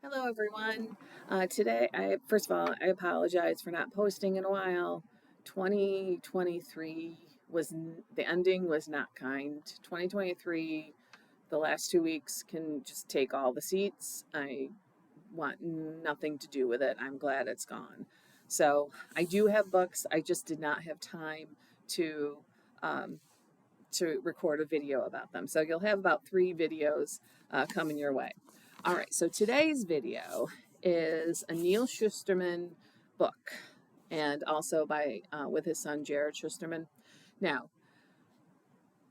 Hello, everyone. Today, first of all, I apologize for not posting in a while. 2023 the ending was not kind. 2023, the last 2 weeks can just take all the seats. I want nothing to do with it. I'm glad it's gone. So I do have books. I just did not have time to um, to record a video about them. So you'll have about 3 videos coming your way. All right, so today's video is a Neil Shusterman book, and also by with his son Jared Shusterman. Now,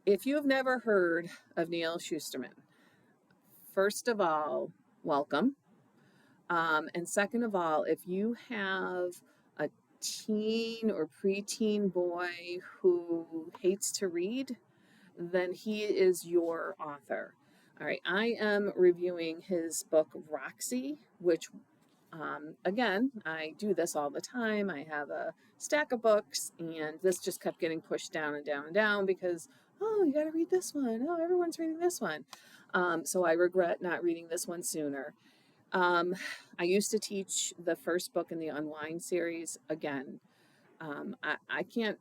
if you have never heard of Neil Shusterman, first of all, welcome. And second of all, if you have a teen or preteen boy who hates to read, then he is your author. All right, I am reviewing his book Roxy, which again, I do this all the time. I have a stack of books, and this just kept getting pushed down and down and down because, oh, you got to read this one. Oh, everyone's reading this one. So I regret not reading this one sooner. Um, I used to teach the first book in the Unwind series. Again, I can't,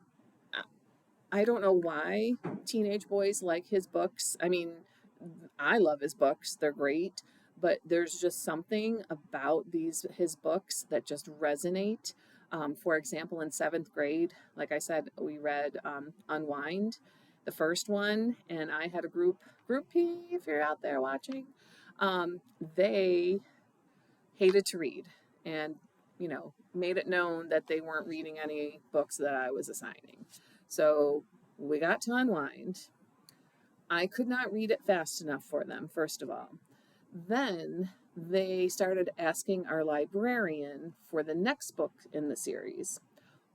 I don't know why teenage boys like his books. I mean, I love his books, they're great, but there's just something about his books that just resonate. For example, in 7th grade, like I said, we read Unwind, the first one, and I had a group P, if you're out there watching. They hated to read, and made it known that they weren't reading any books that I was assigning. So we got to Unwind. I could not read it fast enough for them, first of all. Then they started asking our librarian for the next book in the series.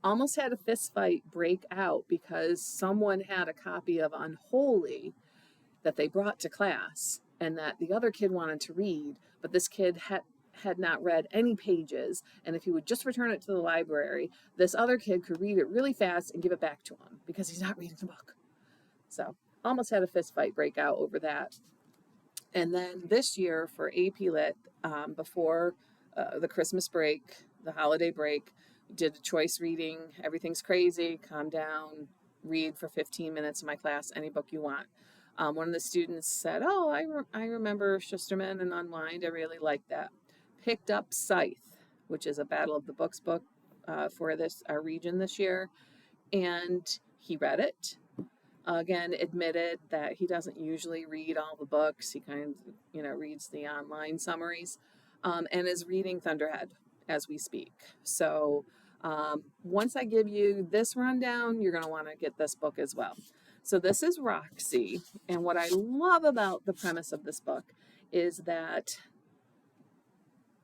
Almost had a fist fight break out because someone had a copy of Unholy that they brought to class and that the other kid wanted to read, but this kid had not read any pages, and if he would just return it to the library, this other kid could read it really fast and give it back to him because he's not reading the book. So almost had a fist fight break out over that. And then this year for AP Lit, before the Christmas break, the holiday break, did a choice reading. Everything's crazy, calm down, read for 15 minutes in my class, any book you want. One of the students said, oh, I remember Schusterman and Unwind. I really like that. Picked up Scythe, which is a Battle of the Books book for our region this year. And he read it. Again, admitted that he doesn't usually read all the books. He kind of, reads the online summaries, and is reading Thunderhead as we speak. So once I give you this rundown, you're going to want to get this book as well. So this is Roxy, and what I love about the premise of this book is that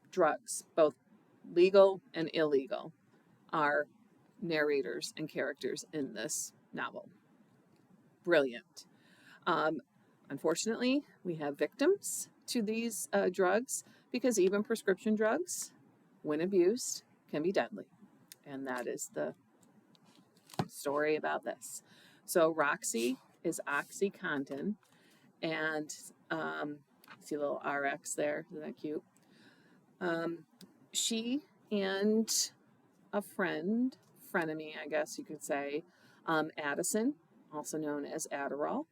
drugs, both legal and illegal, are narrators and characters in this novel. Brilliant. Um, Unfortunately, we have victims to these drugs because even prescription drugs, when abused, can be deadly. And that is the story about this. So Roxy is OxyContin, and see a little RX there. Isn't that cute? She and a frenemy, I guess you could say, Addison, also known as Adderall,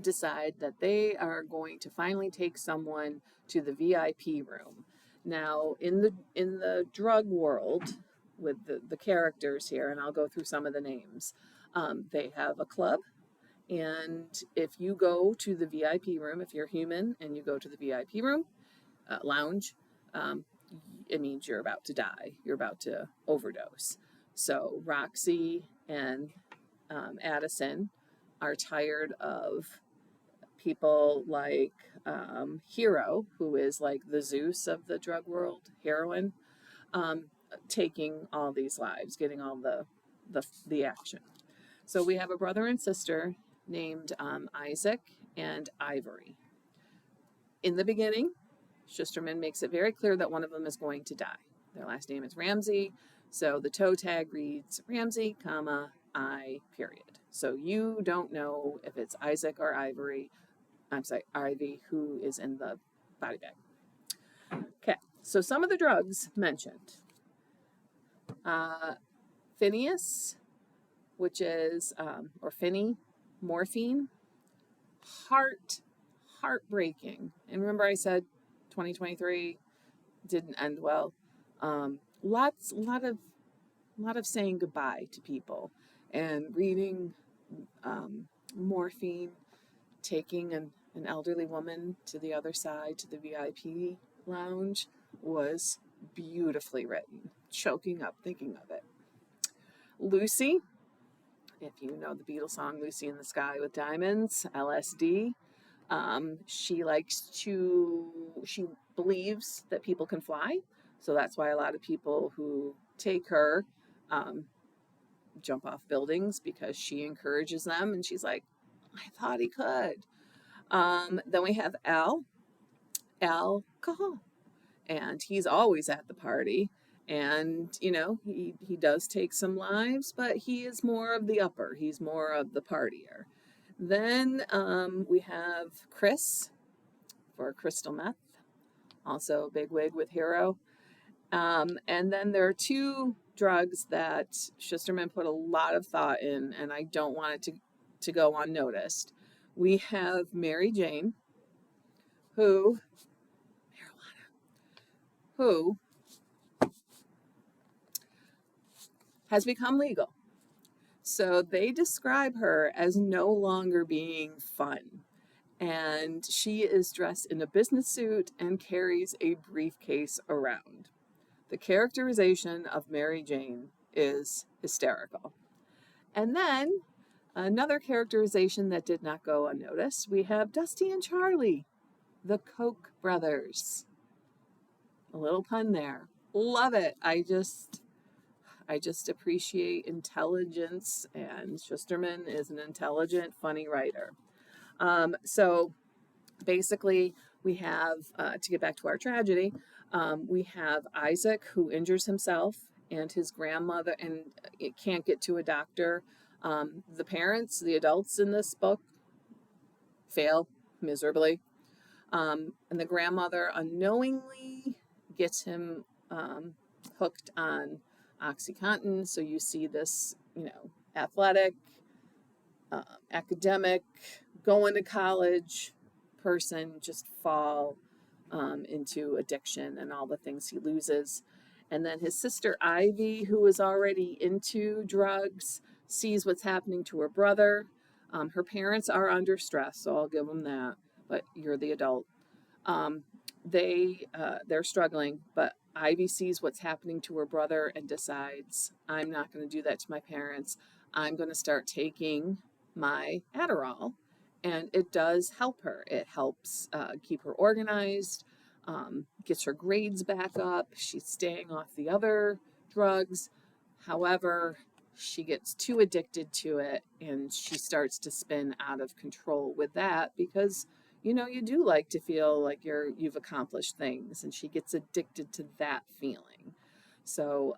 decide that they are going to finally take someone to the VIP room. Now, in the drug world, with the characters here, and I'll go through some of the names, they have a club, and if you go to the VIP room, if you're human and you go to the VIP room, lounge, um, it means you're about to die. You're about to overdose. So Roxy and Addison are tired of people like Hero, who is like the Zeus of the drug world, heroin, um, taking all these lives, getting all the action. So we have a brother and sister named Isaac and Ivory. In the beginning, Schusterman makes it very clear that one of them is going to die. Their last name is Ramsey, so the toe tag reads Ramsey, comma, I, period. So you don't know if it's Isaac or Ivy who is in the body bag. Okay, so some of the drugs mentioned. Uh, Phineas, which is, or Finny, morphine, heart, heartbreaking. And remember I said 2023 didn't end well. Lots, lot of saying goodbye to people and reading morphine, taking an elderly woman to the other side to the VIP lounge was beautifully written. Choking up thinking of it. Lucy, if you know the Beatles song Lucy in the Sky with Diamonds, LSD. She believes that people can fly. So that's why a lot of people who take her um, jump off buildings because she encourages them. And she's like, I thought he could. Then we have alcohol, and he's always at the party. And, he does take some lives, but he is more of the upper, he's more of the partier. Then we have Chris for crystal meth, also a big wig with Hero. And then there are two drugs that Schusterman put a lot of thought in, and I don't want it to go unnoticed. We have Mary Jane, who who has become legal. So they describe her as no longer being fun. And she is dressed in a business suit and carries a briefcase around. The characterization of Mary Jane is hysterical. And then another characterization that did not go unnoticed, we have Dusty and Charlie, the Koch brothers. A little pun there. Love it. I just appreciate intelligence, and Schusterman is an intelligent, funny writer. So basically, we have, to get back to our tragedy, we have Isaac who injures himself, and his grandmother, and it can't get to a doctor. The parents, the adults in this book, fail miserably. And the grandmother unknowingly gets him hooked on OxyContin. So you see this, athletic, academic, going to college person just fall into addiction and all the things he loses. And then his sister Ivy, who is already into drugs, sees what's happening to her brother. Her parents are under stress, so I'll give them that. But you're the adult. Um, they're struggling, but Ivy sees what's happening to her brother and decides, I'm not going to do that to my parents. I'm going to start taking my Adderall, and it does help her. It helps keep her organized, gets her grades back up. She's staying off the other drugs. However, she gets too addicted to it, and she starts to spin out of control with that because you do like to feel like you've accomplished things, and she gets addicted to that feeling. So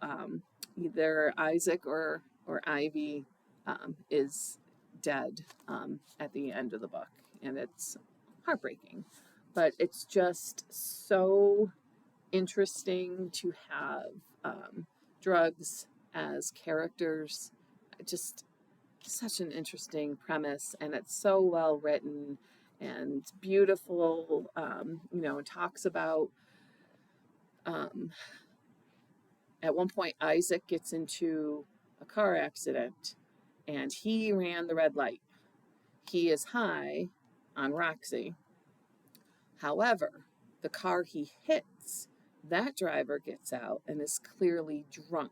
either Isaac or Ivy is dead at the end of the book, and it's heartbreaking. But it's just so interesting to have drugs as characters. Just such an interesting premise, and it's so well written and beautiful. It talks about at one point Isaac gets into a car accident, and he ran the red light. He is high on Roxy. However, the car he hits, that driver gets out and is clearly drunk.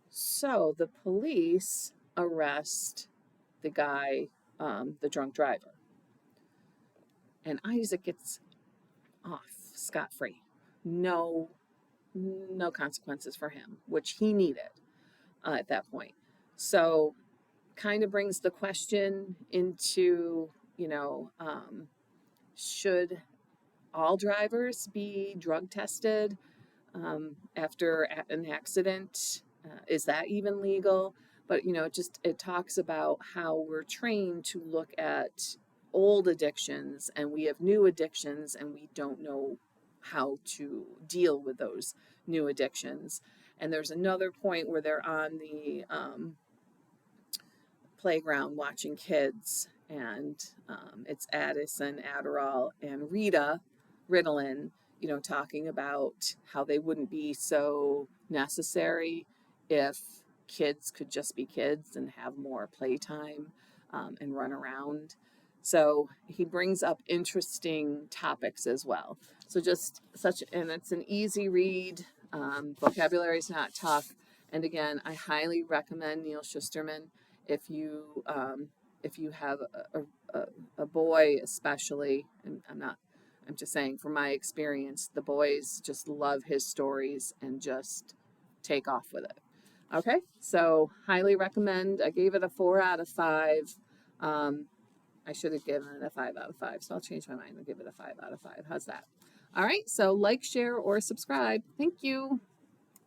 So the police arrest the guy, the drunk driver. And Isaac gets off scot-free. No consequences for him, which he needed at that point. So kind of brings the question into, should all drivers be drug tested after an accident? Is that even legal? But it talks about how we're trained to look at old addictions, and we have new addictions, and we don't know how to deal with those new addictions. And there's another point where they're on the playground watching kids, and it's Addison, Adderall, and Rita, Ritalin, talking about how they wouldn't be so necessary if kids could just be kids and have more playtime and run around. So he brings up interesting topics as well. So and it's an easy read. Vocabulary is not tough. And again, I highly recommend Neil Schusterman if you have a boy especially. And I'm just saying from my experience, the boys just love his stories and just take off with it. Okay, so highly recommend. I gave it a 4 out of 5. I should have given it a 5 out of 5, so I'll change my mind and give it a 5 out of 5. How's that? All right, so like, share, or subscribe. Thank you.